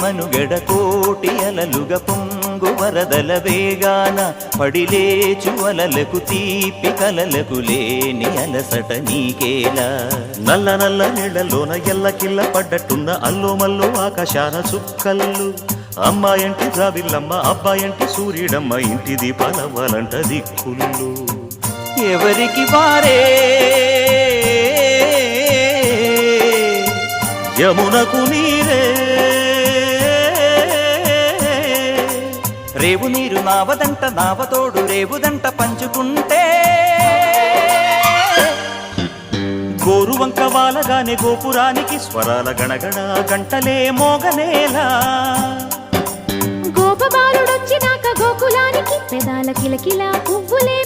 మనుగడ కోటి అలలుగా పొంగు వరదల వేగాన పడిలేచు అలలకు తీపి కలలకు లేని అలసట నీకేలా నల్ల నల్ల నీళ్లలోన ఎల్లకిల్ల పడ్డట్టున్న అల్లో మల్లో ఆకాశాన చుక్కల్లు అమ్మాయంటి ద్రావిల్లమ్మ అబ్బాయంటి సూర్యుడమ్మ ఇంటి దీపాలవ్వాలంట దిక్కుళ్ళు ఎవరికి వారే యమునకు నీరే రేవు నీరు నావదంట నావతోడు రేవుదంట పంచుకుంటే గోరువంక వాలగానే గోపురానికి స్వరాల గణగణ గంటలే మోగనేలా గోపబాలుడొచ్చినాక గోకులానికి పెదాల కిలకిల పువ్వులే